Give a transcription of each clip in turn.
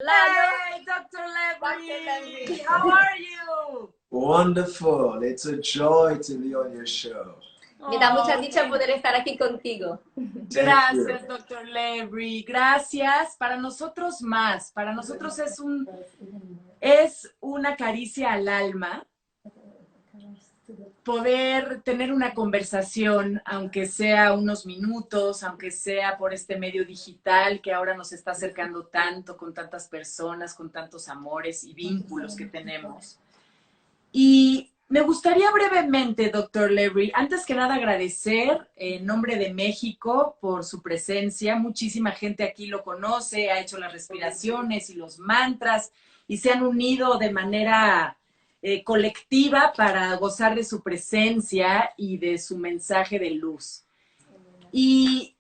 Hey, Dr. Levry! How are you? Wonderful. It's a joy to be on your show. Me da mucha dicha poder estar aquí contigo. Gracias, Dr. Levry. Gracias. Para nosotros más. Para nosotros es una caricia al alma poder tener una conversación, aunque sea unos minutos, aunque sea por este medio digital que ahora nos está acercando tanto con tantas personas, con tantos amores y vínculos que tenemos. Y me gustaría brevemente, Dr. Levry, antes que nada agradecer en nombre de México por su presencia. Muchísima gente aquí lo conoce, ha hecho las respiraciones y los mantras y se han unido de manera colectiva para gozar de su presencia y de su mensaje de luz. Y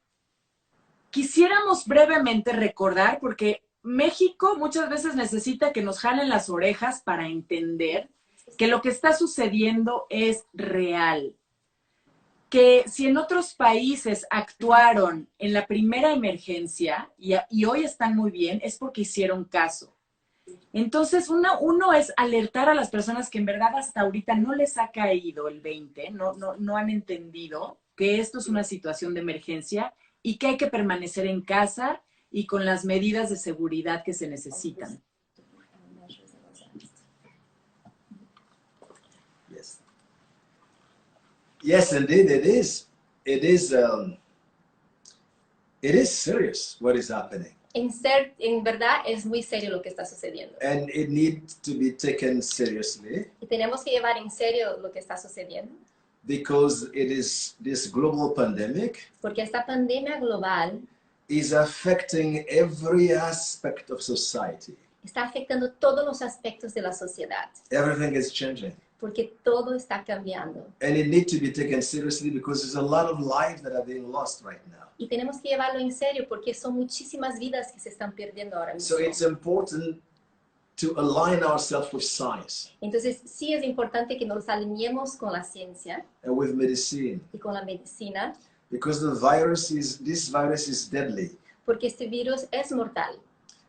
quisiéramos brevemente recordar, porque México muchas veces necesita que nos jalen las orejas para entender que lo que está sucediendo es real. Que si en otros países actuaron en la primera emergencia y hoy están muy bien, es porque hicieron caso. Entonces, uno es alertar a las personas que en verdad hasta ahorita no les ha caído el 20, no han entendido que esto es una situación de emergencia y que hay que permanecer en casa y con las medidas de seguridad que se necesitan. Yes. Yes, indeed, it is. It is serious what is happening. En verdad es muy serio lo que está sucediendo. And it needs to be taken seriously Y tenemos que llevar en serio lo que está sucediendo. because it is this global pandemic Porque esta pandemia global is affecting every aspect of society. está afectando todos los aspectos de la sociedad. Everything is changing. Porque todo está cambiando. And it needs to be taken seriously because there's a lot of lives that are being lost right now. Y tenemos que llevarlo en serio porque son muchísimas vidas que se están perdiendo ahora mismo. So it's important to align ourselves with science Entonces sí es importante que nos alineemos con la ciencia and with medicine y con la medicina because this virus is deadly. porque este virus es mortal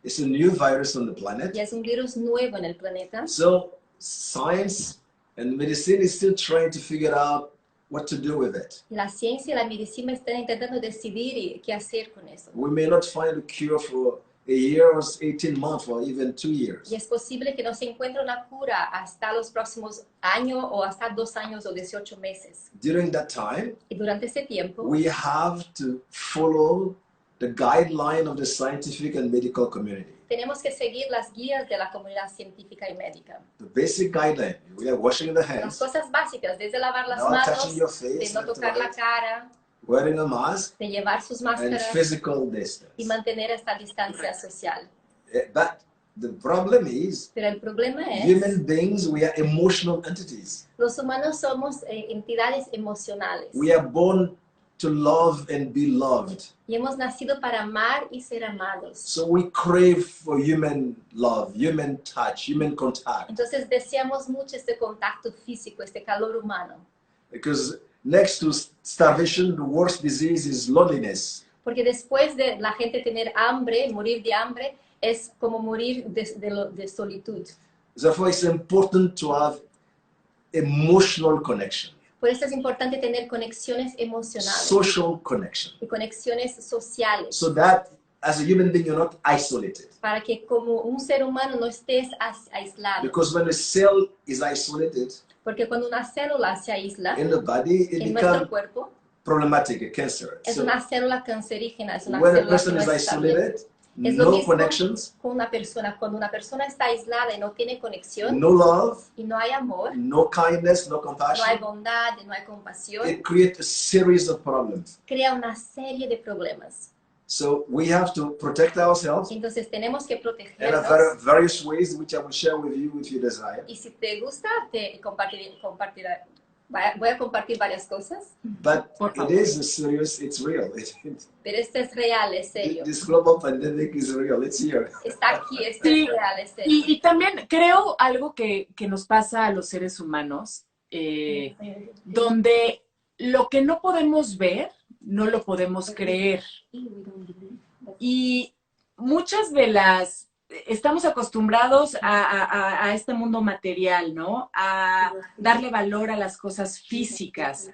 It's a new virus on the y planet. es un virus nuevo en el planeta. So science and medicine is still trying to figure out what to do with it. Y la ciencia y la medicina están intentando decidir qué hacer con eso. We may not find a cure for a year or 18 months or even 2 years. Y es posible que no se encuentre una cura hasta los próximos años o hasta 2 años o 18 meses. During that time, Y durante ese tiempo we have to follow the guideline of the scientific and medical community. tenemos que seguir las guías de la comunidad científica y médica. The basic guideline, we are washing the Las hands, cosas básicas, desde lavar las not manos, touching your face, de no left or tocar la right, cara, wearing a mask, de llevar sus and máscaras physical distance. y mantener esta distancia social. But the problem is, Pero el problema es, human beings, we are emotional entities. los humanos somos entidades emocionales We are born to love and be loved. y hemos nacido para amar y ser amados. So we crave for human love, human touch, human contact. Entonces deseamos mucho este contacto físico, este calor humano. Because next to starvation, the worst disease is loneliness. Porque después de la gente tener hambre, morir de hambre, es como morir de solitud. Therefore, it's important to have emotional connection, Por eso es importante tener conexiones emocionales social connection, y conexiones sociales, so that as a human being, you're not isolated. para que como un ser humano no estés aislado. Because when a cell is isolated Porque cuando una célula se aísla in the body, it en nuestro becomes cuerpo, problematic, a cancer. es So una célula cancerígena, es una when a célula que person no is está bien. isolated, Es lo no mismo connections, con una persona. Cuando una persona está aislada y no tiene conexión no love, y no hay amor, no kindness, no no hay compassion, bondad, no hay compasión, it creates a series of problems. crea una serie de problemas. So we have to protect ourselves Entonces tenemos que in protegernos. various ways, which I will share with you if you desire. Y si te gusta, voy a compartir varias cosas. But Por it favor. is serious, it's real. Pero esto es real, es serio. This global pandemic is real, it's here. Está aquí, esto Sí. es real, es serio. Y también creo algo que nos pasa a los seres humanos, donde lo que no podemos ver, no lo podemos creer. Y muchas de las estamos acostumbrados a este mundo material, ¿no? A darle valor a las cosas físicas.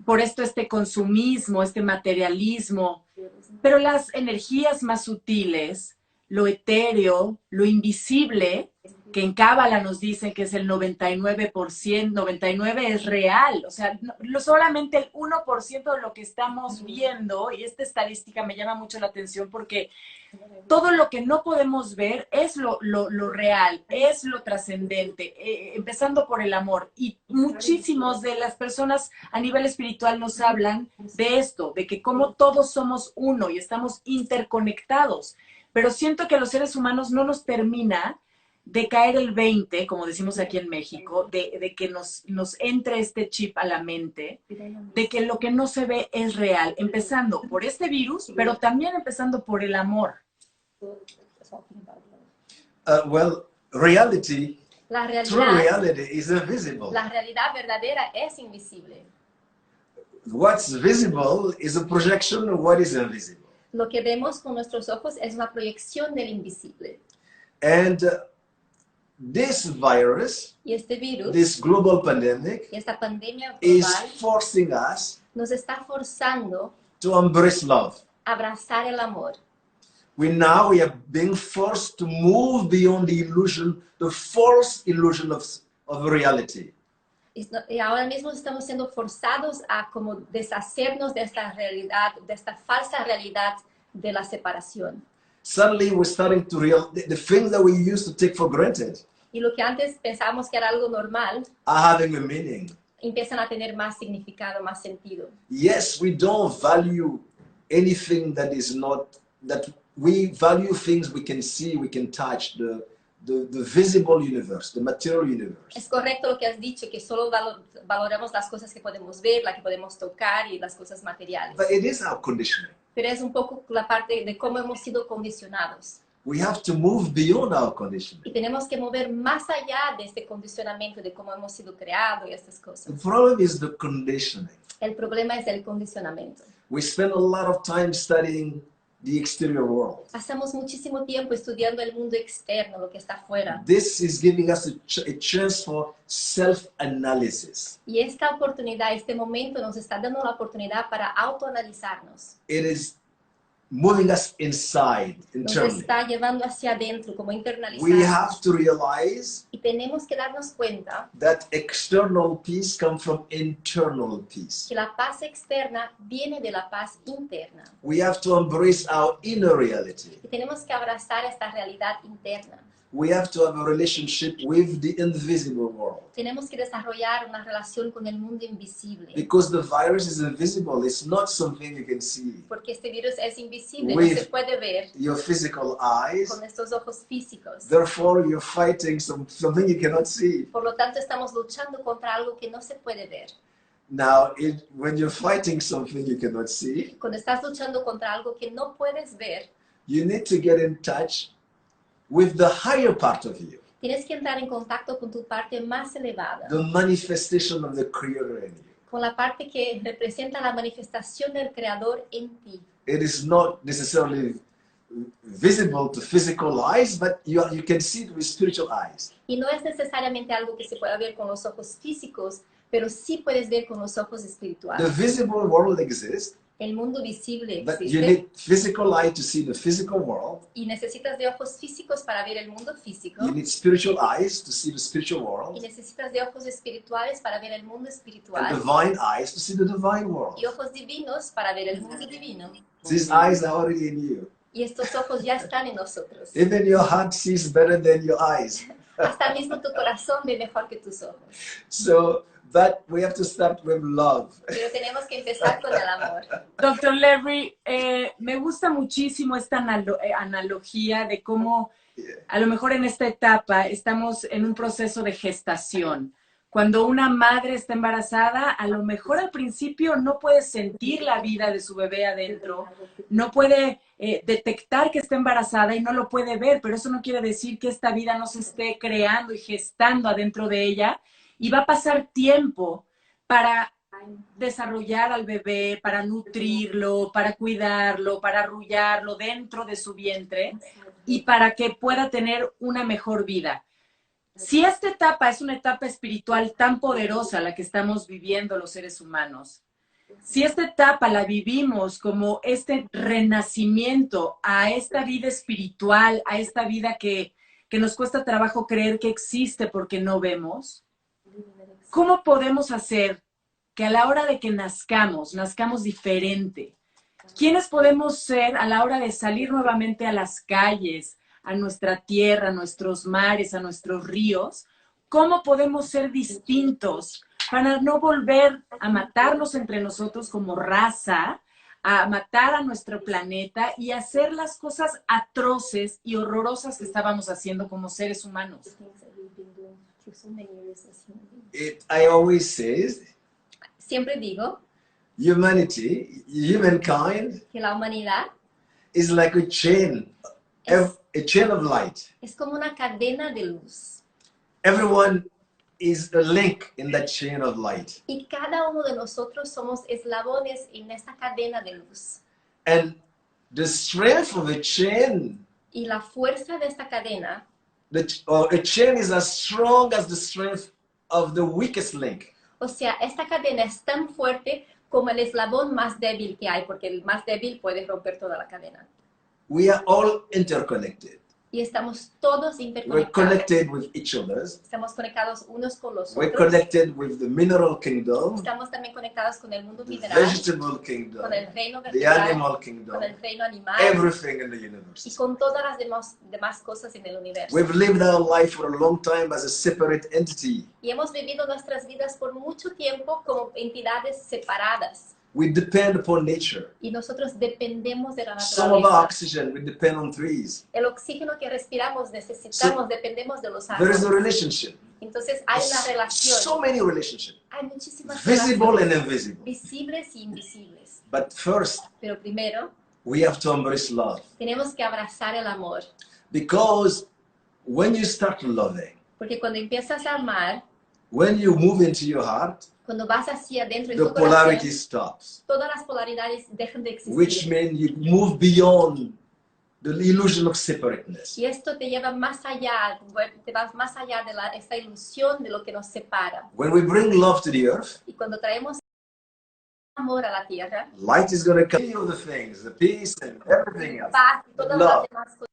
Por esto este consumismo, este materialismo. Pero las energías más sutiles, lo etéreo, lo invisible, que en Cábala nos dicen que es el 99%, 99% es real, o sea, solamente el 1% de lo que estamos viendo, y esta estadística me llama mucho la atención porque todo lo que no podemos ver es lo real, es lo trascendente, empezando por el amor. Y muchísimos de las personas a nivel espiritual nos hablan de esto, de que como todos somos uno y estamos interconectados. Pero siento que a los seres humanos no nos termina de caer el 20, como decimos aquí en México, de que nos entre este chip a la mente, de que lo que no se ve es real, empezando por este virus, pero también empezando por el amor. Well, reality, La true realidad, reality is invisible. la realidad verdadera es invisible. What's visible is a projection of what is invisible. Lo que vemos con nuestros ojos es una proyección del invisible. And this virus, Y este virus, this global pandemic, y esta pandemia is global, forcing us nos está forzando to embrace love. a abrazar el amor. We are being forced to move beyond the illusion, the false illusion of reality. Y ahora mismo estamos siendo forzados a como deshacernos de esta realidad, de esta falsa realidad de la separación. Suddenly we're starting to realize the things that we used to take for granted Y lo que antes pensábamos que era algo normal, are having a meaning. empiezan a tener más significado, más sentido. Yes, we don't value anything that is not, that we value things we can see, we can touch, the visible universe, the material universe. Es correcto lo que has dicho, que solo valoramos las cosas que podemos ver, las que podemos tocar y las cosas materiales. But it is our conditioning. Pero es un poco la parte de cómo hemos sido condicionados. We have to move beyond our conditioning. Y tenemos que mover más allá de este condicionamiento, de cómo hemos sido creados y estas The cosas. problem is the conditioning. El problema es el condicionamiento. We spend a lot of time studying the exterior world. Pasamos muchísimo tiempo estudiando el mundo externo, lo que está afuera. This is giving us a chance for self-analysis. Y esta oportunidad, este momento nos está dando la oportunidad para autoanalizarnos. It is moving us inside, Nos internally. está llevando hacia adentro, como We internalizarnos. have to realize Y tenemos que darnos cuenta that external peace comes from internal peace. que la paz externa viene de la paz interna. We have to embrace our inner reality. Y tenemos que abrazar esta realidad interna. We have to have a relationship with the invisible world. Tenemos que desarrollar una relación con el mundo invisible. Because the virus is invisible, it's not something you can see. Porque este virus es invisible, With no se puede ver your physical eyes, con estos ojos físicos. therefore you're fighting something you cannot see. Por lo tanto, estamos luchando contra algo que no se puede ver. Now, when you're fighting something you cannot see, Cuando estás luchando contra algo que no puedes ver, you need to get in touch with the higher part of you, tienes que entrar en contacto con tu parte más elevada, the manifestation of the Creator in you. con la parte que representa la manifestación del Creador en ti. It is not necessarily visible to physical eyes, but you can see it with spiritual eyes. Y no es necesariamente algo que se pueda ver con los ojos físicos, pero sí puedes ver con los ojos The espirituales. visible world exists, El mundo visible but you existe need physical eye to see the physical world. y necesitas de ojos físicos para ver el mundo físico You need spiritual eyes to see the spiritual y world, necesitas de ojos espirituales para ver el mundo and espiritual divine eyes to see the divine world. y ojos divinos para ver el mundo divino. These eyes are already in you. Y estos ojos ya están en nosotros. Even your heart sees better than your eyes. Hasta mismo tu corazón ve mejor que tus ojos. So, but we have to start with love. Pero tenemos que empezar con el amor. Doctor Levry, me gusta muchísimo esta analogía de cómo a lo mejor en esta etapa estamos en un proceso de gestación. Cuando una madre está embarazada, a lo mejor al principio no puede sentir la vida de su bebé adentro, no puede detectar que está embarazada y no lo puede ver, pero eso no quiere decir que esta vida no se esté creando y gestando adentro de ella. Y va a pasar tiempo para desarrollar al bebé, para nutrirlo, para cuidarlo, para arrullarlo dentro de su vientre, y para que pueda tener una mejor vida. Si esta etapa es una etapa espiritual tan poderosa la que estamos viviendo los seres humanos, si esta etapa la vivimos como este renacimiento a esta vida espiritual, a esta vida que nos cuesta trabajo creer que existe porque no vemos, ¿cómo podemos hacer que a la hora de que nazcamos diferente? ¿Quiénes podemos ser a la hora de salir nuevamente a las calles, a nuestra tierra, a nuestros mares, a nuestros ríos? ¿Cómo podemos ser distintos para no volver a matarnos entre nosotros como raza, a matar a nuestro planeta y hacer las cosas atroces y horrorosas que estábamos haciendo como seres humanos? I always say, Siempre digo humanity, humankind, que la humanidad is like a chain of light. es como una cadena de luz. Everyone is a link in that chain of light. Y cada uno de nosotros somos eslabones en esta cadena de luz. And the strength of a chain, Y la fuerza de esta cadena, a chain is as strong as the strength of the weakest link. o sea, esta cadena es tan fuerte como el eslabón más débil que hay, porque el más débil puede romper toda la cadena. We are all interconnected. Y estamos todos We're interconectados. connected with each other. Estamos conectados unos con los We're otros. connected with the mineral kingdom, Estamos también conectados con el mundo the mineral, vegetable kingdom, con el reino the vegetal, animal kingdom, con el reino animal everything in the y universe. con todas las demás cosas en el universo. We've lived our life for a long time as a separate entity. Y hemos vivido nuestras vidas por mucho tiempo como entidades separadas. We depend upon nature. Y nosotros dependemos de la Some of our naturaleza. oxygen, we depend on trees. El oxígeno que respiramos necesitamos, dependemos de los There is árboles. a relationship. Entonces hay una relación. So many relationships, Hay muchísimas visible and relaciones, invisible. visibles y invisibles. But first, Pero primero we have to embrace love. tenemos que abrazar el amor. Because when you start loving, Porque cuando empiezas a amar, when you move into your heart, cuando vas hacia adentro en the tu polarity corazón, stops. todas las polaridades dejan de Which existir. means you move beyond the illusion of separateness. Y esto te lleva más allá, te vas más allá de esta ilusión de lo que nos separa. When we bring love to the earth, Y cuando traemos amor a la tierra, light is going to come. You know the things, the peace and everything else. paz y todas Love. las demás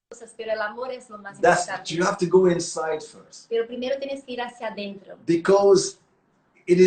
cosas, pero el amor es lo más That's importante. you have to go inside first. Pero primero tienes que ir hacia adentro, Because it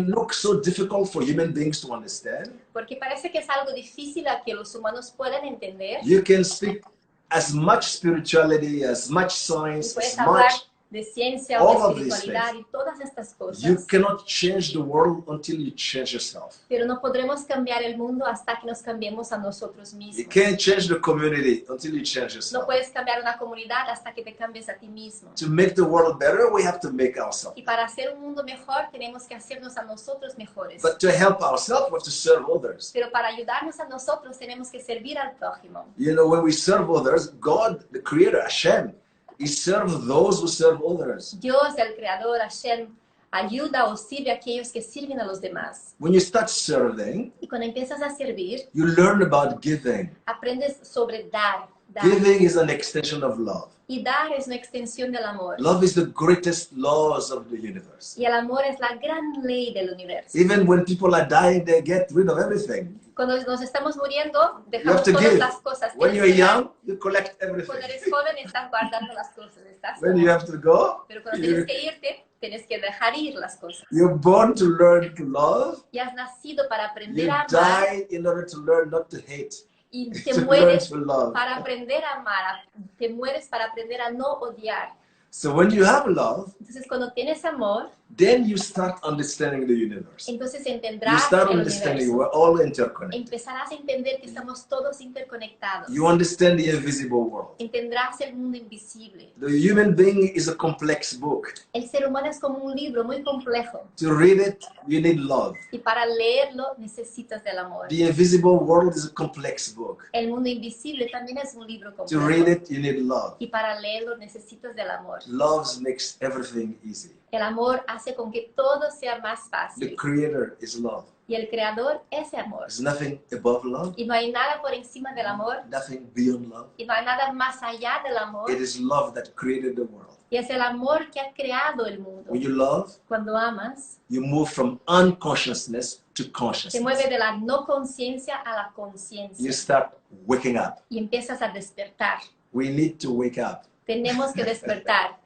looks so difficult for human beings to understand. porque parece que es algo difícil a que los humanos puedan entender. You can speak as much spirituality, as much Y science, puedes as hablar much. de ciencia all o of de these espiritualidad things. y todas estas You cosas, cannot change the world until you change yourself. pero no podremos cambiar el mundo hasta que nos cambiemos a nosotros You mismos. can't change the community until you change No yourself. puedes cambiar una comunidad hasta que te cambies a ti mismo. To make the world better, we have to make ourselves. Y para hacer un mundo mejor, tenemos que hacernos a nosotros mejores. But to help ourselves, we have to serve others. Pero para ayudarnos a nosotros, tenemos que servir al prójimo. You know, when we serve others, God, the Creator, Hashem, He serves those who serve others. Dios, el Creador, Hashem, ayuda o sirve a aquellos que sirven a los demás. When you start serving, Y cuando empiezas a servir, you learn about giving. aprendes sobre dar. Giving is an extension of love. Y dar es una extensión del amor. Love is the greatest laws of the universe. Y el amor es la gran ley del universo. Even when people are dying, they get rid of everything. Cuando nos estamos muriendo, You have dejamos to todas give. las cosas. When Tienes you're que dar. young, you collect Cuando everything. eres joven, estás guardando las cosas. When you have to go, Pero cuando you- tienes que irte, tienes que dejar ir las cosas. you're born to learn to love. Y has nacido para aprender You a amar die in order to learn not to hate. y To te learn mueres to love. para aprender a amar. Te mueres para aprender a no odiar. So when you have love, Entonces, cuando tienes amor, then you start understanding the universe. entonces You entenderás start el understanding universo. we're all interconnected. Empezarás a entender que estamos todos interconectados. You understand the invisible world. Entenderás el mundo invisible. The human being is a complex book. El ser humano es como un libro muy complejo. To read it, you need love. Y para leerlo necesitas del amor. The invisible world is a complex book. El mundo invisible también es un libro To read complejo. it, you need love. Y para leerlo necesitas del amor. Love makes everything easy. El amor hace con que todo sea más The fácil. creator is love. Y el creador es amor. There's nothing above love, Y no hay nada por encima del amor. nothing beyond love. Y no hay nada más allá del amor. It is love that created the world. Y es el amor que ha creado el mundo. When you love, Cuando amas, you move from unconsciousness to se mueve consciousness. de la no conciencia a la You conciencia. start waking up. Y empiezas a despertar. We need to wake up. Tenemos que despertar.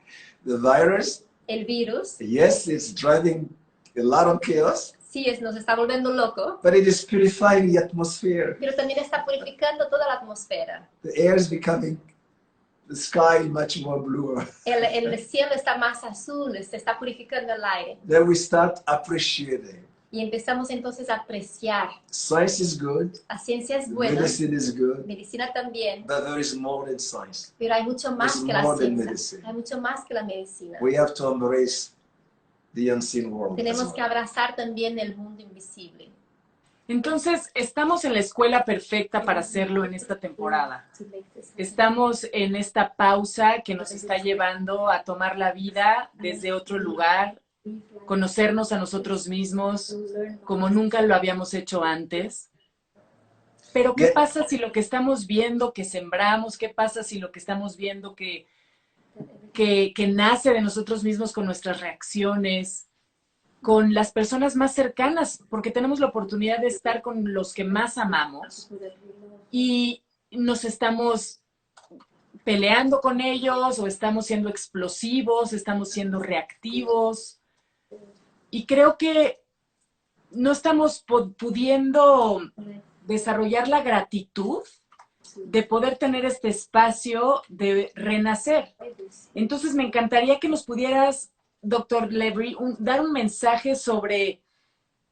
The virus, El virus, yes, it's driving a lot of chaos, sí, nos está volviendo loco, but it is purifying the atmosphere. pero también está purificando toda la atmósfera. The air is becoming, the sky much more bluer. El cielo está más azul, se está purificando el aire. Then we start appreciating. Y empezamos entonces a apreciar. Science is good, La ciencia es buena, medicine is good, medicina también, but there is more than science. pero hay mucho más There's que la more than ciencia. medicine. Hay mucho más que la medicina. We have to embrace the unseen world. as Tenemos que well. abrazar también el mundo invisible. Entonces, estamos en la escuela perfecta para hacerlo en esta temporada. Estamos en esta pausa que nos está llevando a tomar la vida desde otro lugar, conocernos a nosotros mismos como nunca lo habíamos hecho antes. Pero ¿qué pasa si lo que estamos viendo que sembramos, qué pasa si lo que estamos viendo que nace de nosotros mismos con nuestras reacciones, con las personas más cercanas, porque tenemos la oportunidad de estar con los que más amamos y nos estamos peleando con ellos o estamos siendo explosivos, estamos siendo reactivos? Y creo que no estamos pudiendo desarrollar la gratitud de poder tener este espacio de renacer. Entonces me encantaría que nos pudieras, doctor Levry, dar un mensaje sobre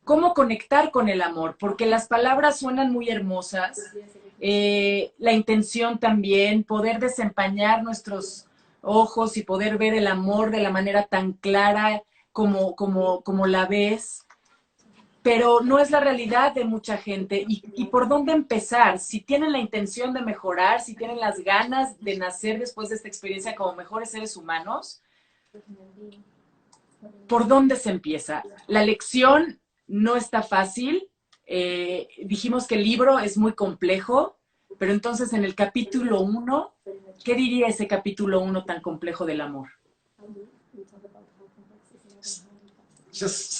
cómo conectar con el amor, porque las palabras suenan muy hermosas, la intención también, poder desempañar nuestros ojos y poder ver el amor de la manera tan clara como la ves, pero no es la realidad de mucha gente. ¿Y por dónde empezar? Si tienen la intención de mejorar, si tienen las ganas de nacer después de esta experiencia como mejores seres humanos, ¿por dónde se empieza? La lección no está fácil. Dijimos que el libro es muy complejo, pero entonces en el capítulo 1, ¿qué diría ese capítulo 1 tan complejo del amor? Just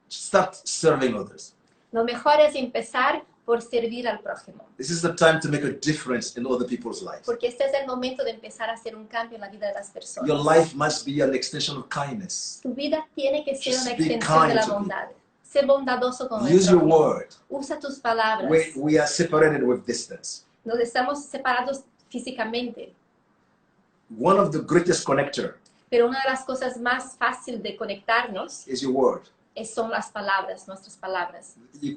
start serving others. Lo mejor es empezar por servir al prójimo. This is the time to make a difference in other people's lives. Porque este es el momento de empezar a hacer un cambio en la vida de las personas. Your life must be an extension of kindness. Tu vida tiene que ser Just una be extensión kind de la to bondad. Sé bondadoso con el Use your prójimo. word. Usa tus palabras. We are separated with distance. Nos estamos separados físicamente. One of the greatest connector Pero una de las cosas más fáciles de conectarnos is your word. son las palabras, nuestras palabras. You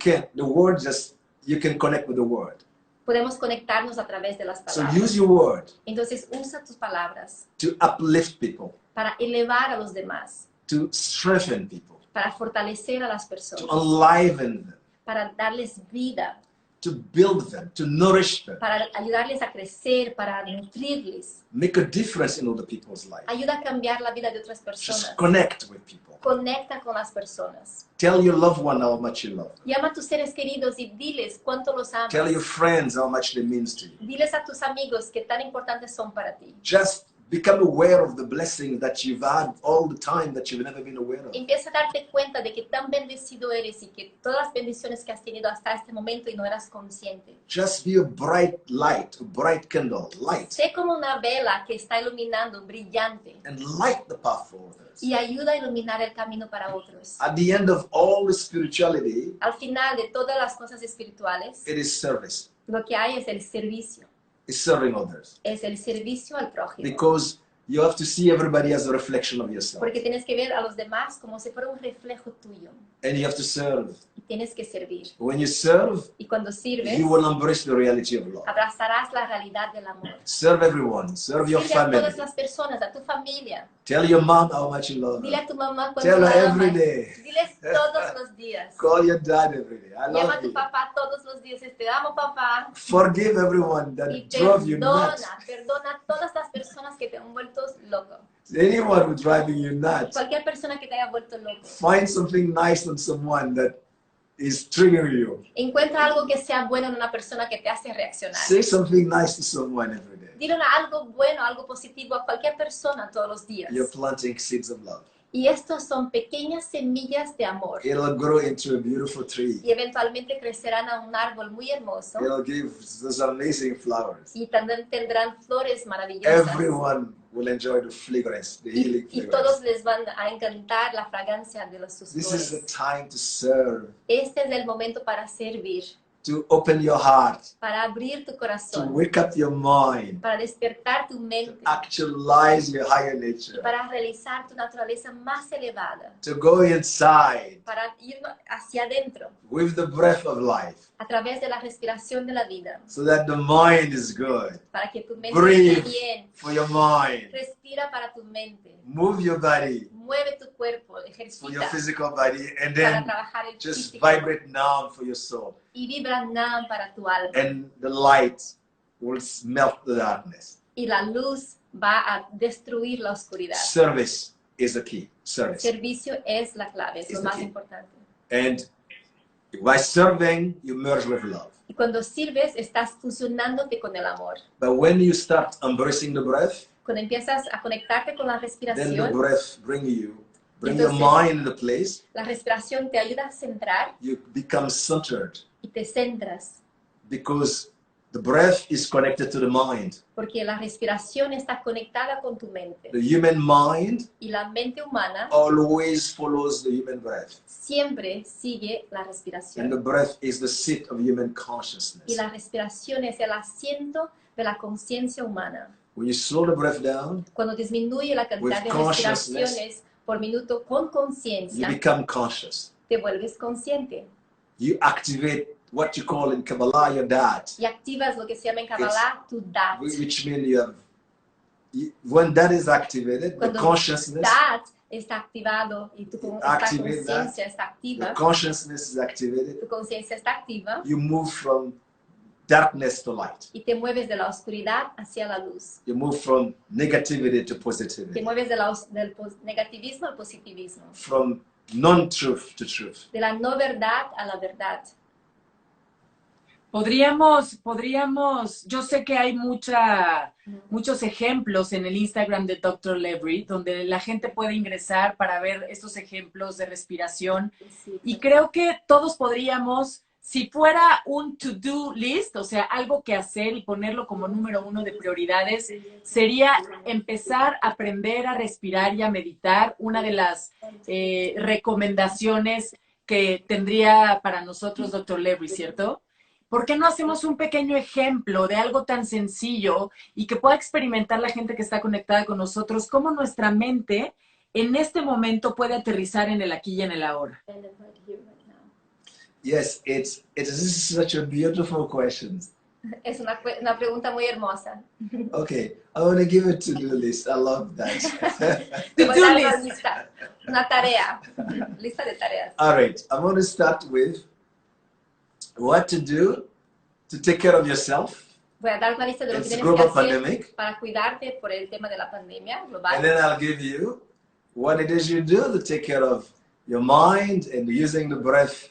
can connect with the word. Podemos conectarnos a través de las So palabras. use your word Entonces usa tus palabras to uplift people, para elevar a los demás, to strengthen people, para fortalecer a las to personas, enliven them, para darles vida, to build them, to nourish them, para ayudarles a crecer, para nutrirles. make a difference in other people's lives. Ayuda a cambiar la vida de otras Just personas. connect with people. Conecta con las personas. Tell your loved one how much you love them. Llama a tus seres queridos y diles cuánto los amas. Tell your friends how much they means to you. Diles a tus amigos qué tan importantes son para ti. Just become aware of the blessing that you've had all the time that you've never been aware of. Empieza a darte cuenta de que tan bendecido eres y que todas las bendiciones que has tenido hasta este momento y no eras consciente. Just be a bright light, a bright candle, light, Sé como una vela que está iluminando, brillante, and light the path for others. y ayuda a iluminar el camino para otros. At the end of all the spirituality, Al final de todas las cosas espirituales, it is service. lo que hay es el servicio. It's serving others. Es el servicio al prójimo. Because you have to see everybody as a reflection of yourself. Porque tienes que ver a los demás como si fuera un reflejo tuyo. And you have to serve. Y tienes que servir. When you serve, Y cuando sirves, you will embrace the reality of love. abrazarás la realidad del amor. Serve everyone. Serve your Dile a family. todas las personas, a tu familia. Tell your mom how much you love Dile her. a tu mamá cuánto Tell la her amas. every day. Diles todos los días. Call your dad every day. I Llama love a tu you. papá todos los días. Te amo, papá. Forgive everyone that Y drove you nuts. perdona a todas las personas que te han vuelto loco. Anyone who's driving you nuts. Cualquier persona que te haya vuelto loco. Find something nice on someone that is triggering you. Encuentra algo que sea bueno en una persona que te hace reaccionar. Say something nice to someone every day. Dile algo bueno, algo positivo a cualquier persona todos los días. You're planting seeds of love. Y estos son pequeñas semillas de amor. It'll grow into a beautiful tree. Y eventualmente crecerán a un árbol muy hermoso. It'll give those amazing flowers. Y también tendrán flores maravillosas. Everyone will enjoy the fragrance, the healing Y fragrance. todos les van a encantar la fragancia de sus This is the flores. time to serve, Este es el momento para servir, to open your heart, para abrir tu to corazón, wake up your mind, para despertar tu to mente, actualize your higher nature, para realizar tu naturaleza más elevada, to go inside para ir hacia adentro with the breath of life, a través de la respiración de la vida, so that the mind is good. para que tu mente esté Breathe bien. for your mind. Respira para tu mente, Move your body mueve tu cuerpo, for your ejercita physical body, and para then trabajar el just físico vibrate now for your soul. y vibra Nam para tu alma. And the light will melt the darkness. Y la luz va a destruir la oscuridad. Service is the key. Service. Servicio es la clave, es Is lo the más key. importante. And by serving, you merge with love. Y cuando sirves, estás fusionándote con el amor. But when you start embracing the breath, Cuando empiezas a conectarte con la then the respiración, breath bring your Entonces- mind into place. la respiración te ayuda a centrar You become centered y te centras. because the breath is connected to the mind. Porque la respiración está conectada con tu mente. The human mind Y la mente humana always follows the human breath. siempre sigue la And the respiración. breath is the seat of human Y consciousness. la respiración es el asiento de la conciencia humana. When you slow the breath down, Cuando disminuye la cantidad de With consciousness, respiraciones por minuto con you conciencia, become conscious. te vuelves consciente You activate what you call in Kabbalah your dat, y activas lo que se llama en Kabbalah tu dat. which means when that is activated, the Cuando consciousness, dat está activado y esta Activate conciencia está the activa, consciousness is activated, tu conciencia está activa you move from darkness to light. y te mueves de la oscuridad hacia la luz. You move from negativity to Te positivity, mueves del negativismo al positivismo, from non-truth to truth. de la no verdad a la verdad. Podríamos, yo sé que hay muchos ejemplos en el Instagram de Dr. Levry, donde la gente puede ingresar para ver estos ejemplos de respiración. Y creo que todos podríamos, si fuera un to-do list, o sea, algo que hacer y ponerlo como número 1 de prioridades, sería empezar a aprender a respirar y a meditar. Una de las recomendaciones que tendría para nosotros Dr. Levry, ¿cierto? ¿Por qué no hacemos un pequeño ejemplo de algo tan sencillo y que pueda experimentar la gente que está conectada con nosotros, cómo nuestra mente en este momento puede aterrizar en el aquí y en el ahora? Yes, this is such a beautiful question. Es una pregunta muy hermosa. Okay, I want to give a to-do list. I love that. Te voy a To-do dar una list. lista, una tarea, lista de tareas. All right, I'm going to start with what to do to take care of yourself, Voy a dar una lista de lo que It's tienes que global hacer pandemic. para cuidarte por el tema de la pandemia and global. then I'll give you what it is you do to take care of your mind and using the breath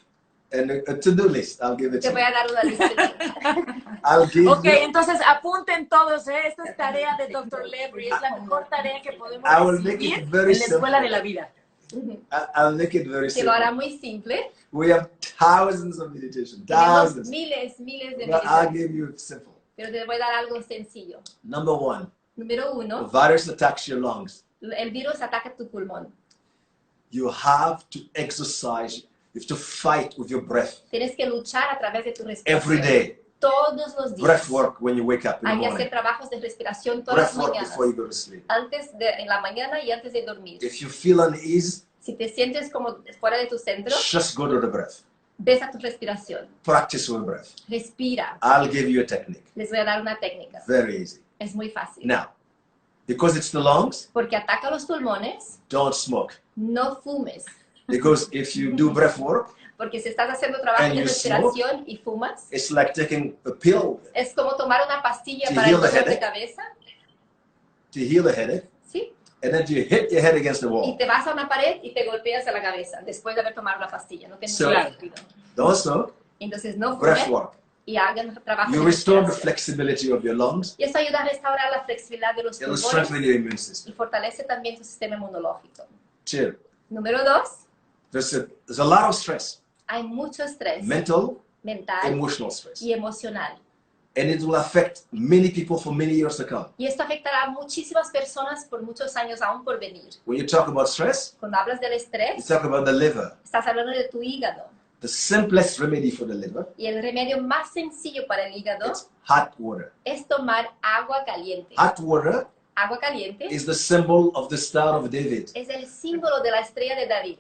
and a to-do list. I'll give it Te to voy you. a dar una lista. I'll give Ok, you. entonces apunten todos, ¿eh? Esta es tarea de Dr. Levry, es la mejor tarea que podemos I will make recibir it very en la escuela simple. de la vida. I'll make it very Que lo hará simple. muy simple. We have thousands of meditation, Tenemos thousands. miles de But I'll meditaciones. give you simple. Pero te voy a dar algo sencillo. Number one, Número the 1, virus attacks your lungs. el virus ataca tu pulmón. You have to exercise, you have to fight with your breath Tienes que luchar a través de tu respiración. every day. Todos los días. Breath work when you wake up in the Hay que hacer morning. trabajos de respiración todas Breath las work mañanas. before you go to sleep. En la mañana y antes de dormir. If you feel unease, Si te sientes como fuera de tu centro, just go to the breath. ves a tu respiración. Practice with breath. Respira. I'll give you a technique. Les voy a dar una técnica. Very easy. Es muy fácil. Now, because it's the lungs, Porque ataca los pulmones, don't smoke. no fumes. Because if you do breath work, Porque si estás haciendo trabajo And de you respiración y fumas, it's like taking a pill es como tomar una pastilla To para heal el the dolor de headache. cabeza. to heal a headache. ¿Sí? and then you hit your head against the Y wall. te vas a una pared y te golpeas a la cabeza después de haber tomado la pastilla. No tiene So, ningún sentido. Also, Entonces no breath fumen work. y hagan trabajo You de restore the respiración. flexibility of your lungs. Y eso ayuda a restaurar la flexibilidad de los It'll pulmones strengthen your immune system. y fortalece también tu sistema inmunológico. 2, Número 2, there's a lot of stress, hay mucho estrés mental, mental emotional stress. y emocional. And it will affect many people for many years to come. Y esto afectará a muchísimas personas por muchos años aún por venir. When you talk about stress, Cuando hablas del you estrés, talk about the liver. estás hablando de tu hígado. The simplest remedy for the liver, Y el remedio más sencillo para el hígado it's hot water. es tomar agua caliente. Hot water Agua caliente is the symbol of the Star of David. es el símbolo de la estrella de David.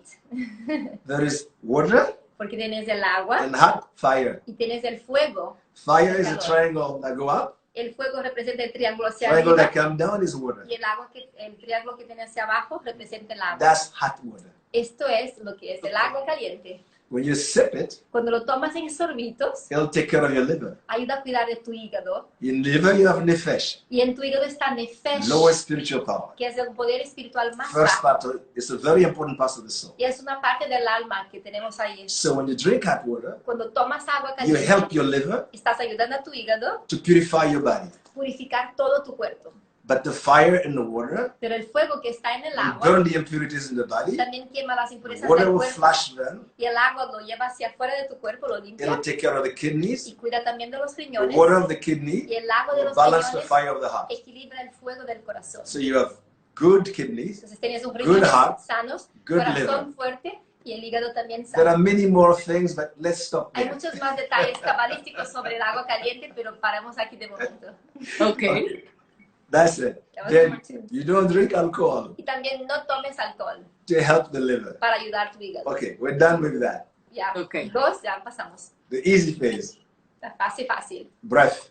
There is water Porque tienes el agua and hot fire. y tienes el fuego. Fire is a triangle that go up. El fuego representa el triángulo hacia Triangle arriba that come down is water. y el triángulo que tiene hacia abajo representa el agua. That's hot water. Esto es lo que es el agua caliente. When you sip it, Cuando lo tomas en sorbitos, it'll take care of your liver. ayuda a cuidar de tu hígado. In liver, you have nefesh, Y en tu hígado está nefesh, lower spiritual power. que es el poder espiritual más First bajo. part, it's a very important part of the soul. Y es una parte del alma que tenemos ahí. So when you drink hot water, Cuando tomas agua you caliente, help your liver estás ayudando a tu hígado to purify your body. a purificar todo tu cuerpo. But the fire in the water Pero el fuego que está en el will agua burn the impurities in the body. también quema las impurezas Water del will cuerpo. flush them. Y el agua lo lleva hacia afuera de tu cuerpo, lo limpia It'll take care of the kidneys. y cuida también de los The riñones. water of the kidney Y el agua de will los balance the riñones fire of the heart. equilibra el fuego del corazón. So you have good kidneys. Entonces tienes un Good riñones heart, sanos, good corazón liver. fuerte y el hígado también There are sano. many more things, but let's stop Hay there. muchos más detalles cabalísticos sobre el agua caliente, pero paramos aquí de momento. Ok. That's it. That was Then number 2. you don't drink alcohol Y también no tomes alcohol to help the liver. para ayudar a tu hígado. Okay, we're done with that. Ya, Ok. 2, ya pasamos. The easy phase, Está fácil, fácil. breath.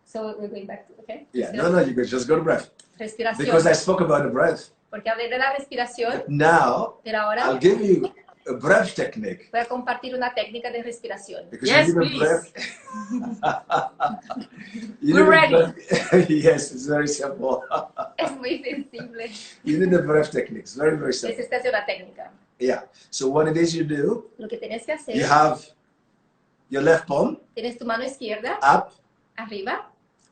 So we're going back to, okay? Yeah, no, you could just go to breath. Respiración. Because I spoke about the breath. Porque hablé de la respiración, But now pero ahora I'll give you a breath technique. voy a compartir una técnica de respiración. Because Yes, you need a please. breath. You We're need a ready. breath- yes, it's very simple. Es muy sensible. You need a breath technique. It's very, very simple. Esta es una técnica. Yeah. So what it is you do, Lo que tienes que hacer, you have your left palm tienes tu mano izquierda up, arriba,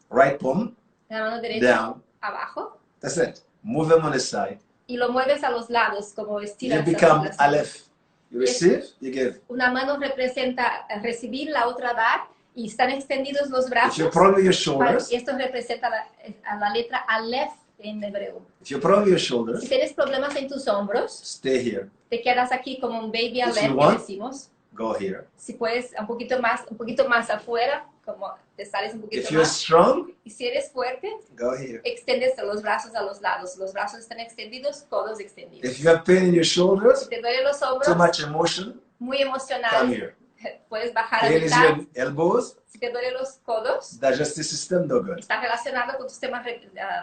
right palm la mano derecha down. abajo, That's it. Move them on the side. y lo mueves a los lados, como You estiras become hacia los lados. Aleph. You receive, you give. Una mano representa recibir, la otra dar, y están extendidos los If brazos. you're proud your Y shoulders, esto representa a la letra Aleph en hebreo. if you're proud your Si shoulders, tienes problemas en tus hombros, stay here. te quedas aquí como un baby If Aleph, you que want. decimos. Go here. Si puedes, un poquito más afuera, como te sales un poquito If you're más. strong, Y si eres fuerte, go here. extiendes los brazos a los lados. Los brazos están extendidos, codos extendidos. If you have pain in your shoulders, Si te duelen los too hombros, much emotion, muy come emocional, here. puedes bajar a Pain is mitad. your elbows, Si te duelen los codos, digestive system, no good. está relacionado con tu sistema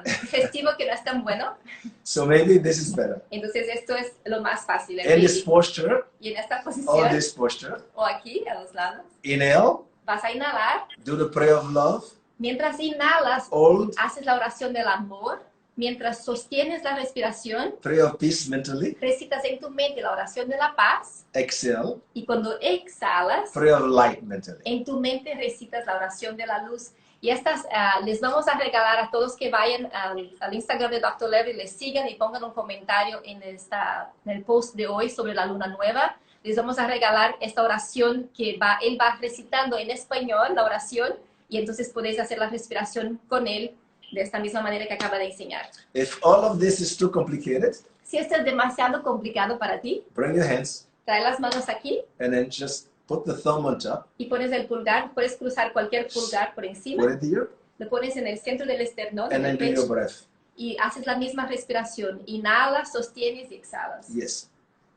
digestivo que no es tan bueno. So maybe this is better. Entonces esto es lo más fácil. el In this baby. posture, Y en esta or posición, this posture, o aquí, a los lados, inhale, vas a inhalar. do the prayer of love, Mientras inhalas, hold, haces la oración del amor. Mientras sostienes la respiración, prayer of peace mentally, recitas en tu mente la oración de la paz. exhale, Y cuando exhalas, prayer of light mentally. en tu mente recitas la oración de la luz. Y estas les vamos a regalar a todos que vayan al Instagram de Dr. Levry, les sigan y pongan un comentario en el post de hoy sobre la luna nueva. Les vamos a regalar esta oración que él va recitando en español, la oración, y entonces podéis hacer la respiración con él de esta misma manera que acaba de enseñar. If all of this is too complicated, Si esto es demasiado complicado para ti, bring your hands trae las manos aquí and then just put the thumb on top, y pones el pulgar. Puedes cruzar cualquier pulgar por encima. put it here, Lo pones en el centro del esternón, en and el then do your pecho, breath. y haces la misma respiración. Inhalas, sostienes y exhalas. Yes.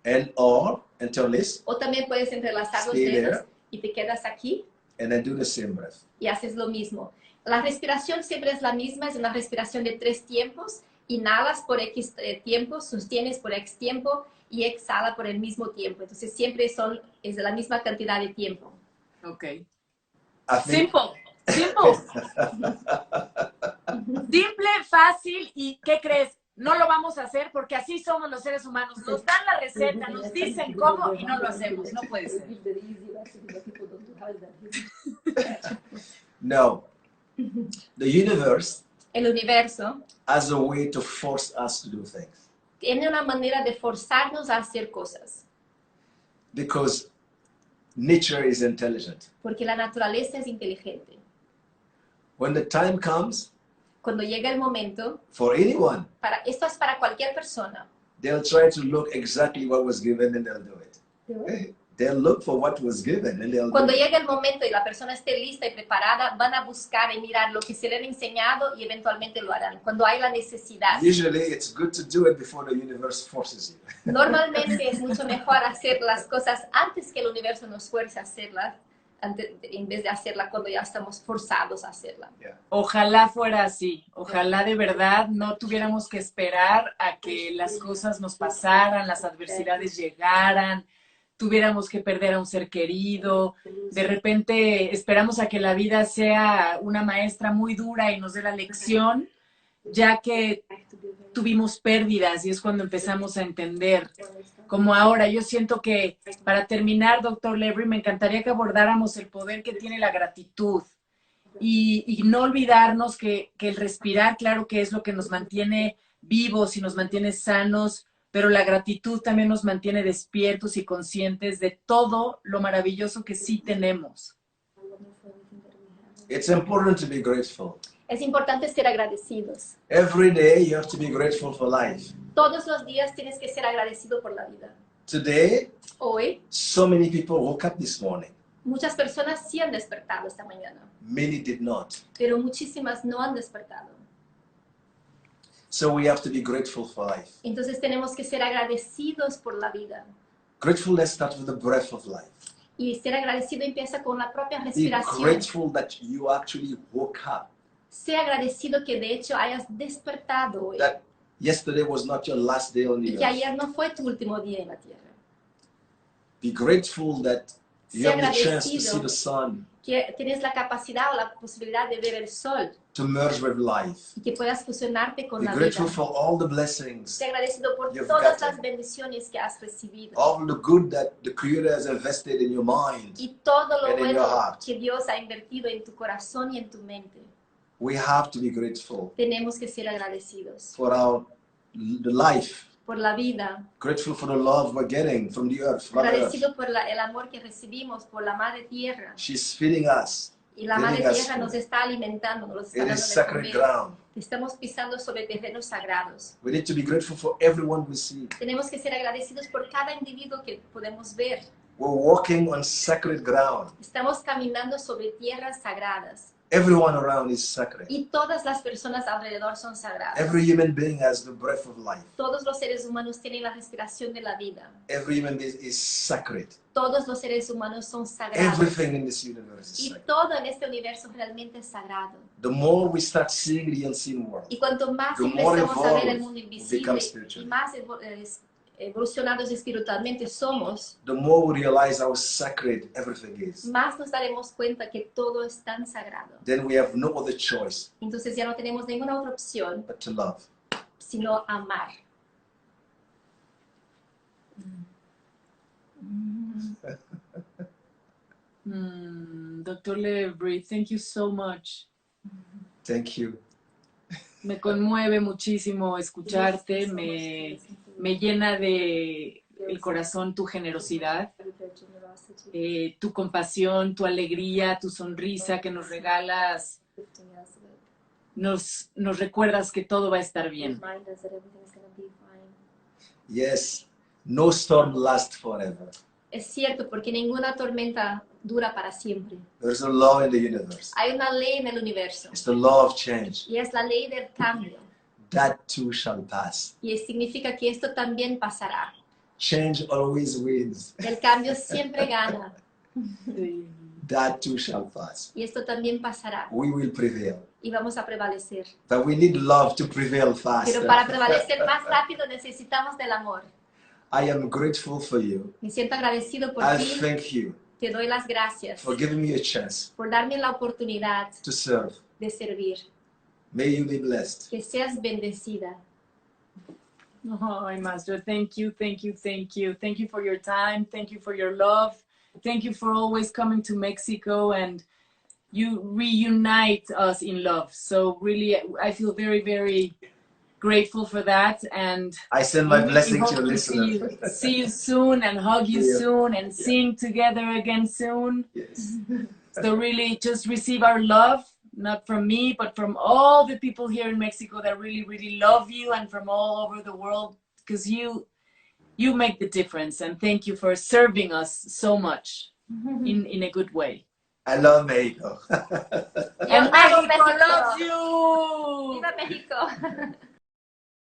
And or interlace, O también puedes entrelazar los Stay dedos there. y te quedas aquí and then do the same breath. y haces lo mismo. La respiración siempre es la misma, es una respiración de 3 tiempos. Inhalas por X tiempo, sostienes por X tiempo y exhala por el mismo tiempo. Entonces siempre es de la misma cantidad de tiempo. Ok. I think Simple. Simple. Simple, fácil y ¿qué crees? no lo vamos a hacer porque así somos los seres humanos. Nos dan la receta, nos dicen cómo y no lo hacemos. No puede ser. No. The universe El universo has a way to force us to do things. tiene una manera de forzarnos a hacer cosas. Because nature is intelligent. Porque la naturaleza es inteligente. When the time comes Cuando llega el momento, for anyone, esto es para cualquier persona. they'll try to look exactly what was given and they'll do it. They'll look for what was given and they'll do Cuando it. llegue el momento y la persona esté lista y preparada, van a buscar y mirar lo que se le han enseñado y eventualmente lo harán. Cuando hay la necesidad. Usually it's good to do it before the universe forces you. Normalmente es mucho mejor hacer las cosas antes que el universo nos fuerce a hacerlas, en vez de hacerla cuando ya estamos forzados a hacerla. Yeah. Ojalá fuera así. Ojalá de verdad no tuviéramos que esperar a que las cosas nos pasaran, las adversidades llegaran, tuviéramos que perder a un ser querido. De repente esperamos a que la vida sea una maestra muy dura y nos dé la lección, ya que tuvimos pérdidas y es cuando empezamos a entender. Como ahora, yo siento que para terminar, doctor Levry, me encantaría que abordáramos el poder que tiene la gratitud y no olvidarnos que el respirar, claro que es lo que nos mantiene vivos y nos mantiene sanos, pero la gratitud también nos mantiene despiertos y conscientes de todo lo maravilloso que sí tenemos. It's important to be grateful. Es importante ser agradecidos. Every day you have to be grateful for life. Todos los días tienes que ser agradecido por la vida. Today, Hoy, so many people woke up this morning. muchas personas sí han despertado esta mañana, Many did not. pero muchísimas no han despertado. So we have to be grateful for life. Entonces tenemos que ser agradecidos por la vida. Gratefulness starts with the breath of life. Y ser agradecido empieza con la propia Be respiración. grateful that you actually woke up. Sea agradecido que de hecho hayas despertado hoy. That yesterday was not your last day on Y the que earth. ayer no fue tu último día en la tierra. Be grateful that you Sea have the chance to see agradecido the sun, que tienes la capacidad o la posibilidad de ver el sol to merge with life. y que puedas fusionarte con Be la grateful vida. for all the blessings, Sea agradecido por You've todas got las it. bendiciones que has recibido. all the good that the Creator has invested in your mind. Y todo lo And in bueno your heart. que Dios ha invertido en tu corazón y en tu mente. We have to be grateful Tenemos que ser agradecidos for the life, por la vida, grateful for the love we're getting from the earth, Mother Earth. agradecido por el amor que recibimos por la Madre Tierra. She's feeding us. Y la Giving Madre us Tierra food. nos está alimentando, nos está It dando is de sacred comer. ground. Estamos pisando sobre terrenos sagrados. We need to be grateful for everyone we see. Tenemos que ser agradecidos por cada individuo que podemos ver. We're walking on sacred ground. Estamos caminando sobre tierras sagradas. Everyone around is sacred. Y todas las personas alrededor son sagradas. Every human being has the breath of life. Todos los seres humanos tienen la respiración de la vida. Every human being is sacred. Todos los seres humanos son sagrados. Everything in this universe is Y sacred. todo en este universo realmente es sagrado. The more we start seeing the unseen world, Y cuanto más The more empezamos a ver el evolved mundo we invisible become spiritually. y más evolucionados espiritualmente somos, the more we realize how sacred everything is. más nos daremos cuenta que todo es tan sagrado. Then we have no other choice Entonces ya no tenemos ninguna otra opción but to love. sino amar. Doctor Levry, thank you so much. Thank you. Me conmueve muchísimo escucharte, me llena de el corazón tu generosidad, tu compasión, tu alegría, tu sonrisa que nos regalas. Nos recuerdas que todo va a estar bien. Yes, no storm lasts forever. Es cierto, porque ninguna tormenta dura para siempre. There's a law in the universe. Hay una ley en el universo It's the law of change. y es la ley del cambio. That too shall pass. Y significa que esto también pasará. Change always wins. El cambio siempre gana That too shall pass. y esto también pasará We will prevail. y vamos a prevalecer. But we need love to prevail fast. Pero para prevalecer más rápido necesitamos del amor. I am grateful for you. Me siento agradecido por I ti. thank you Te doy las gracias for giving me a chance por darme la oportunidad to serve. de servir. May you be blessed. Que seas bendecida. Oh, my master, thank you, thank you, thank you. Thank you for your time. Thank you for your love. Thank you for always coming to Mexico, and you reunite us in love. So really, I feel very, very grateful for that. And I send we my really blessing to hope your to listeners. see you soon and hug you Yeah. soon and sing together again soon. Yes. So really just receive our love, not from me, but from all the people here in Mexico that really, really love you, and from all over the world, because you make the difference. And thank you for serving us so much in a good way. I love Mexico. And Mexico loves you! Viva Mexico!